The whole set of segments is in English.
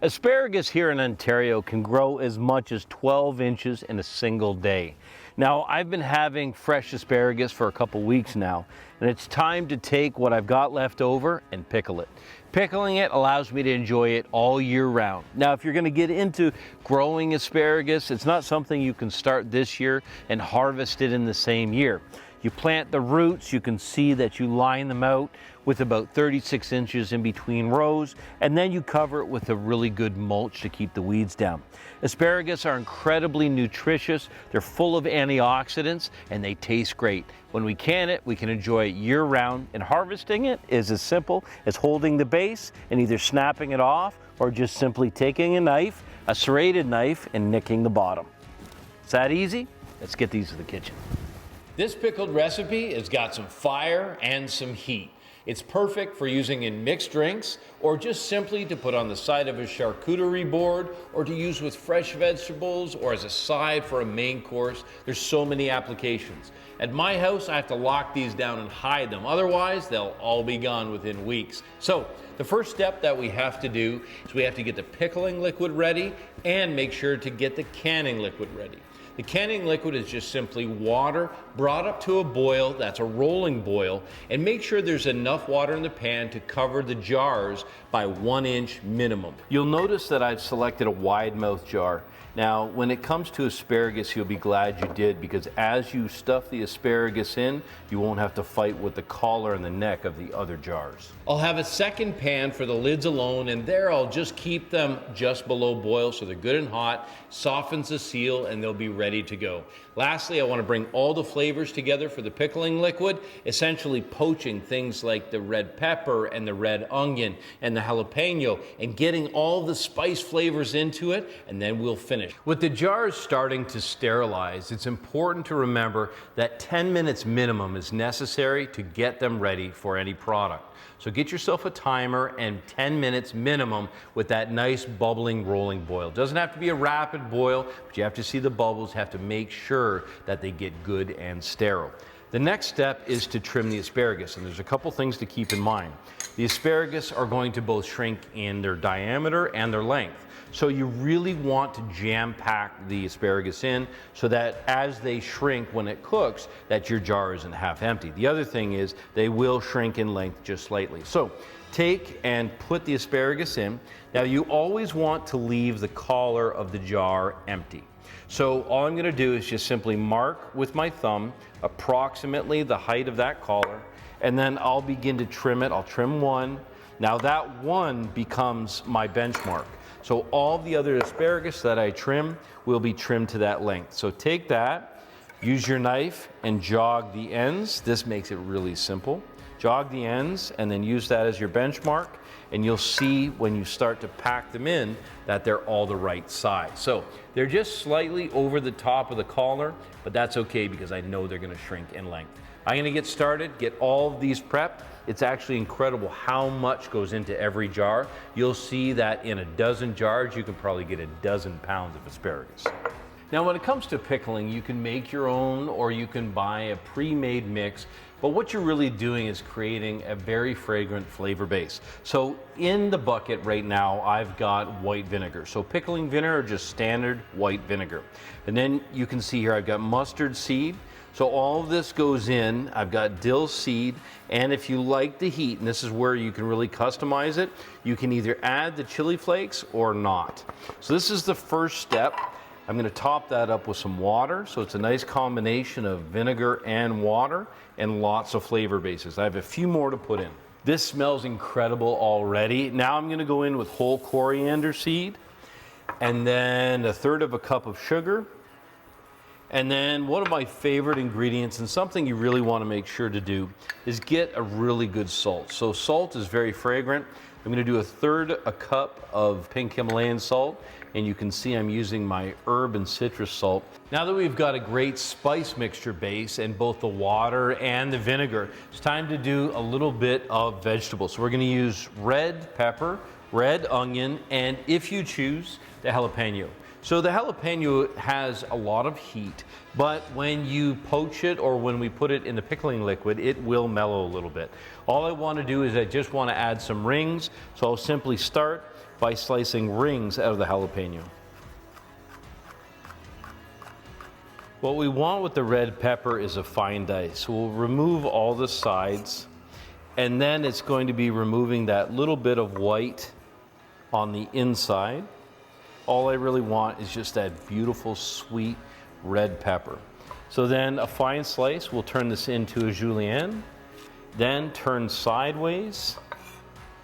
Asparagus here in Ontario can grow as much as 12 inches in a single day. Now, I've been having fresh asparagus for a couple weeks now, and it's time to take what I've got left over and pickle it. Pickling it allows me to enjoy it all year round. Now, if you're going to get into growing asparagus, it's not something you can start this year and harvest it in the same year. You plant the roots, you can see that you line them out with about 36 inches in between rows, and then you cover it with a really good mulch to keep the weeds down. Asparagus are incredibly nutritious, they're full of antioxidants, and they taste great. When we can it, we can enjoy it year round, and harvesting it is as simple as holding the base and either snapping it off or just simply taking a knife, a serrated knife, and nicking the bottom. It's that easy. Let's get these to the kitchen. This pickled recipe has got some fire and some heat. It's perfect for using in mixed drinks or just simply to put on the side of a charcuterie board or to use with fresh vegetables or as a side for a main course. There's so many applications. At my house, I have to lock these down and hide them. Otherwise, they'll all be gone within weeks. So the first step that we have to do is we have to get the pickling liquid ready and make sure to get the canning liquid ready. The canning liquid is just simply water brought up to a boil, that's a rolling boil, and make sure there's enough water in the pan to cover the jars by 1 inch minimum. You'll notice that I've selected a wide mouth jar. Now, when it comes to asparagus, you'll be glad you did, because as you stuff the asparagus in, you won't have to fight with the collar and the neck of the other jars. I'll have a second pan for the lids alone, and there I'll just keep them just below boil so they're good and hot, softens the seal, and they'll be ready to go. Lastly, I want to bring all the flavors together for the pickling liquid, essentially poaching things like the red pepper and the red onion and the jalapeno and getting all the spice flavors into it, and then we'll finish. With the jars starting to sterilize, it's important to remember that 10 minutes minimum is necessary to get them ready for any product. So get yourself a timer and 10 minutes minimum with that nice bubbling rolling boil. Doesn't have to be a rapid boil, but you have to see the bubbles, have to make sure that they get good and sterile. The next step is to trim the asparagus, and there's a couple things to keep in mind. The asparagus are going to both shrink in their diameter and their length. So you really want to jam-pack the asparagus in so that as they shrink when it cooks, that your jar isn't half empty. The other thing is they will shrink in length just slightly. So take and put the asparagus in. Now you always want to leave the collar of the jar empty. So all I'm going to do is just simply mark with my thumb approximately the height of that collar, and then I'll begin to trim it. I'll trim one. Now that one becomes my benchmark. So all the other asparagus that I trim will be trimmed to that length. So take that, use your knife and jog the ends. This makes it really simple. Jog the ends and then use that as your benchmark, and you'll see when you start to pack them in that they're all the right size. So they're just slightly over the top of the collar, but that's okay because I know they're gonna shrink in length. I'm gonna get started, get all of these prepped. It's actually incredible how much goes into every jar. You'll see that in a dozen jars, you can probably get a dozen pounds of asparagus. Now, when it comes to pickling, you can make your own or you can buy a pre-made mix, but what you're really doing is creating a very fragrant flavor base. So in the bucket right now, I've got white vinegar. So pickling vinegar, just standard white vinegar. And then you can see here, I've got mustard seed. So all of this goes in. I've got dill seed, and if you like the heat, and this is where you can really customize it, you can either add the chili flakes or not. So this is the first step. I'm gonna top that up with some water, so it's a nice combination of vinegar and water and lots of flavor bases. I have a few more to put in. This smells incredible already. Now I'm gonna go in with whole coriander seed, and then 1/3 of a cup of sugar. And then one of my favorite ingredients, and something you really want to make sure to do, is get a really good salt. So salt is very fragrant. I'm going to do 1/3 a cup of pink Himalayan salt, and you can see I'm using my herb and citrus salt. Now that we've got a great spice mixture base in both the water and the vinegar, it's time to do a little bit of vegetables. So we're going to use red pepper, red onion, and if you choose, the jalapeno. So the jalapeno has a lot of heat, but when you poach it or when we put it in the pickling liquid, it will mellow a little bit. All I want to do is I just want to add some rings, so I'll simply start by slicing rings out of the jalapeno. What we want with the red pepper is a fine dice. So we'll remove all the sides, and then it's going to be removing that little bit of white on the inside. All I really want is just that beautiful, sweet red pepper. So then a fine slice, we'll turn this into a julienne, then turn sideways,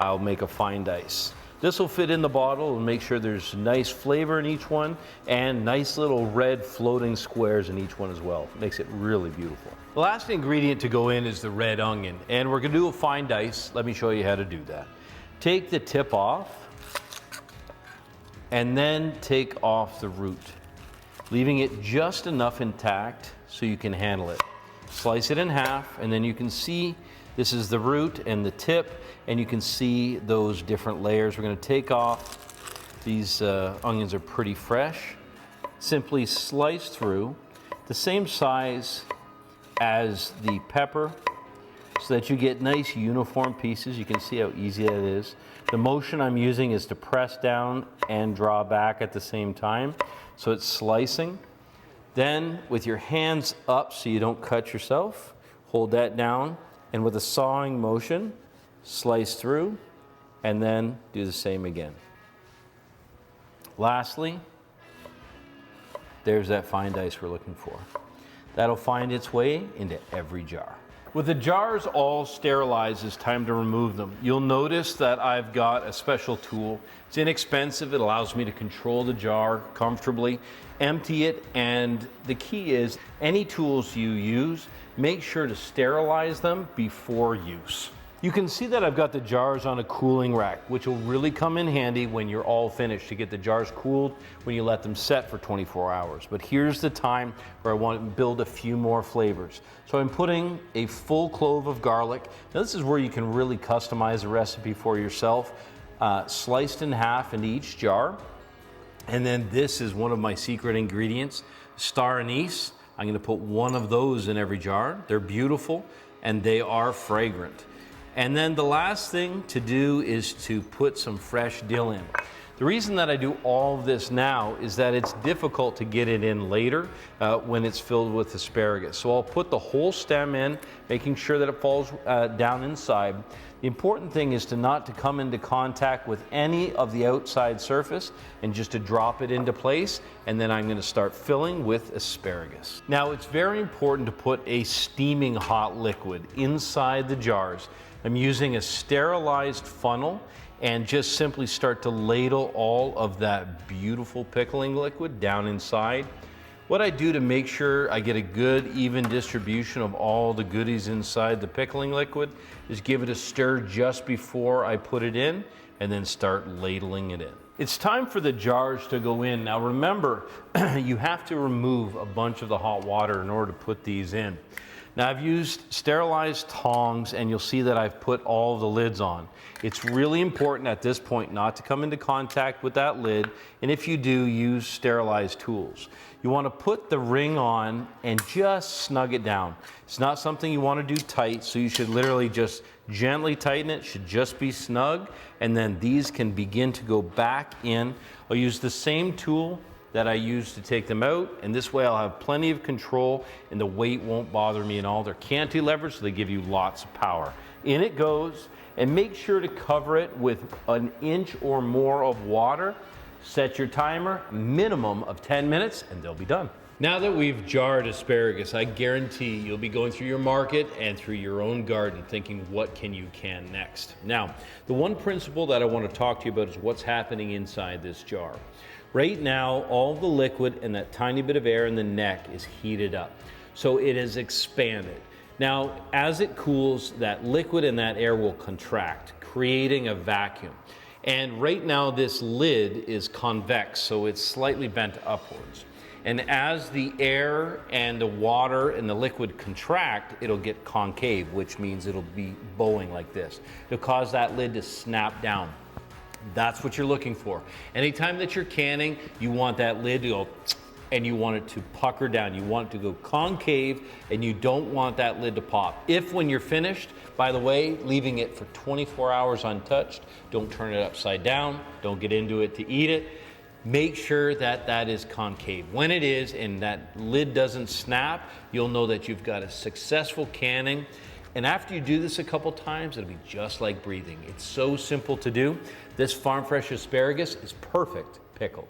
I'll make a fine dice. This will fit in the bottle and make sure there's nice flavor in each one and nice little red floating squares in each one as well. It makes it really beautiful. The last ingredient to go in is the red onion, and we're gonna do a fine dice. Let me show you how to do that. Take the tip off, and then take off the root, leaving it just enough intact so you can handle it. Slice it in half, and then you can see this is the root and the tip, and you can see those different layers. We're going to take off. These onions are pretty fresh. Simply slice through the same size as the pepper so that you get nice uniform pieces. You can see how easy that is. The motion I'm using is to press down and draw back at the same time, so it's slicing. Then with your hands up so you don't cut yourself, hold that down, and with a sawing motion, slice through, and then do the same again. Lastly, there's that fine dice we're looking for. That'll find its way into every jar. With the jars all sterilized, it's time to remove them. You'll notice that I've got a special tool. It's inexpensive. It allows me to control the jar comfortably, empty it, and the key is any tools you use, make sure to sterilize them before use. You can see that I've got the jars on a cooling rack, which will really come in handy when you're all finished to get the jars cooled when you let them set for 24 hours. But here's the time where I want to build a few more flavors. So I'm putting a full clove of garlic. Now this is where you can really customize the recipe for yourself. Sliced in half into each jar. And then this is one of my secret ingredients, star anise. I'm going to put one of those in every jar. They're beautiful and they are fragrant. And then the last thing to do is to put some fresh dill in. The reason that I do all of this now is that it's difficult to get it in later when it's filled with asparagus. So I'll put the whole stem in, making sure that it falls down inside. The important thing is not to come into contact with any of the outside surface and just to drop it into place, and then I'm going to start filling with asparagus. Now it's very important to put a steaming hot liquid inside the jars. I'm using a sterilized funnel and just simply start to ladle all of that beautiful pickling liquid down inside. What I do to make sure I get a good even distribution of all the goodies inside the pickling liquid is give it a stir just before I put it in and then start ladling it in. It's time for the jars to go in. Now remember, you have to remove a bunch of the hot water in order to put these in. Now I've used sterilized tongs and you'll see that I've put all the lids on. It's really important at this point not to come into contact with that lid, and if you do, use sterilized tools. You want to put the ring on and just snug it down. It's not something you want to do tight, so you should literally just gently tighten it. It should just be snug, and then these can begin to go back in. I'll use the same tool that I use to take them out, and this way I'll have plenty of control and the weight won't bother me at all. They're cantilevered, so they give you lots of power. In it goes, and make sure to cover it with an inch or more of water. Set your timer, minimum of 10 minutes, and they'll be done. Now that we've jarred asparagus, I guarantee you'll be going through your market and through your own garden thinking, what can you can next? Now, the one principle that I want to talk to you about is what's happening inside this jar. Right now, all the liquid and that tiny bit of air in the neck is heated up. So it has expanded. Now, as it cools, that liquid and that air will contract, creating a vacuum. And right now, this lid is convex, so it's slightly bent upwards. And as the air and the water and the liquid contract, it'll get concave, which means it'll be bowing like this. It'll cause that lid to snap down. That's what you're looking for. Anytime that you're canning, you want that lid to go and you want it to pucker down. You want it to go concave and you don't want that lid to pop. If when you're finished, by the way, leaving it for 24 hours untouched, don't turn it upside down, don't get into it to eat it. Make sure that that is concave. When it is and that lid doesn't snap, you'll know that you've got a successful canning. And after you do this a couple times, it'll be just like breathing. It's so simple to do. This farm fresh asparagus is perfect pickled.